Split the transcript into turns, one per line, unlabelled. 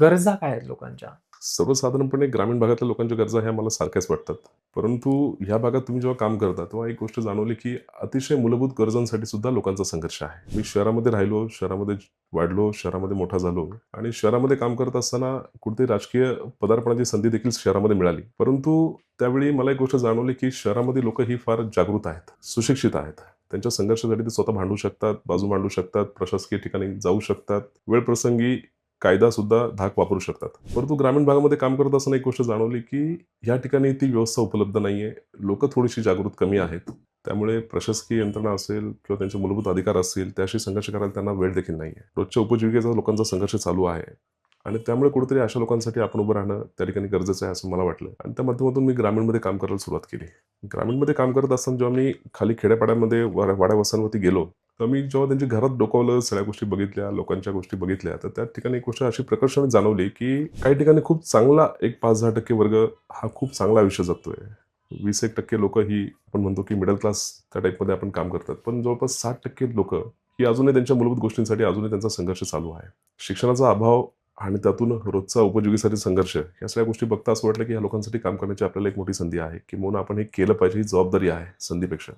गरजा काय आहेत लोकांच्या?
सर्वसाधारणपणे ग्रामीण भागातल्या लोकांच्या गरजा ह्या मला सारख्याच वाटतात. परंतु ह्या भागात तुम्ही जेव्हा काम करता, तेव्हा एक गोष्ट जाणवली, की अतिशय मूलभूत गरजांसाठी सुद्धा लोकांचा संघर्ष आहे. मी शहरामध्ये राहिलो, शहरामध्ये वाढलो, शहरामध्ये मोठा झालो आणि शहरामध्ये काम करत असताना कुठेतरी राजकीय पदार्पणाची संधी देखील शहरामध्ये मिळाली. परंतु त्यावेळी मला एक गोष्ट जाणवली, की शहरामध्ये लोकं ही फार जागृत आहेत, सुशिक्षित आहेत. त्यांच्या संघर्षासाठी ते स्वतः भांडू शकतात, बाजू मांडू शकतात, प्रशासकीय ठिकाणी जाऊ शकतात. वेळप्रसंगी कायदा सुद्धा धाक वापरू शकतात. परंतु ग्रामीण भागामध्ये काम करत असताना एक गोष्ट जाणवली, की या ठिकाणी ती व्यवस्था उपलब्ध नाहीये. लोकं थोडीशी जागृत कमी आहेत. त्यामुळे प्रशासकीय यंत्रणा असेल किंवा त्यांचे मूलभूत अधिकार असतील, त्याशी संघर्ष करायला त्यांना वेळ देखील नाहीये. रोजच्या उपजीविकेचा लोकांचा संघर्ष चालू आहे आणि त्यामुळे कुठेतरी अशा लोकांसाठी आपण उभं राहणं त्या ठिकाणी गरजेचं आहे असं मला वाटलं आणि त्या माध्यमातून मी ग्रामीणमध्ये काम करायला सुरुवात केली. ग्रामीणमध्ये काम करत असताना जेव्हा मी खाली खेड्यापाड्यामध्ये वाड्या-वस्त्यांवरती गेलो, तर मी जेव्हा त्यांच्या घरात डोकावलं, सगळ्या गोष्टी बघितल्या, लोकांच्या गोष्टी बघितल्या, तर त्या ठिकाणी एक गोष्ट अशी प्रकर्षाने जाणवली, की काही ठिकाणी खूप चांगला एक 5-10% वर्ग हा खूप चांगलं आयुष्य जगतोय. 20-1% लोकं ही आपण म्हणतो, की मिडल क्लास त्या टाईपमध्ये आपण काम करतात. पण जवळपास 60% लोकं ही अजूनही त्यांच्या मूलभूत गोष्टींसाठी अजूनही त्यांचा संघर्ष चालू आहे. शिक्षणाचा अभाव आणि त्यातून रोजचा उपजीविकेसाठी संघर्ष, या सगळ्या गोष्टी बघता असं वाटलं, की या लोकांसाठी काम करण्याची आपल्याला एक मोठी संधी आहे, किंबहुना आपण हे केलं पाहिजे, ही जबाबदारी आहे संधीपेक्षा.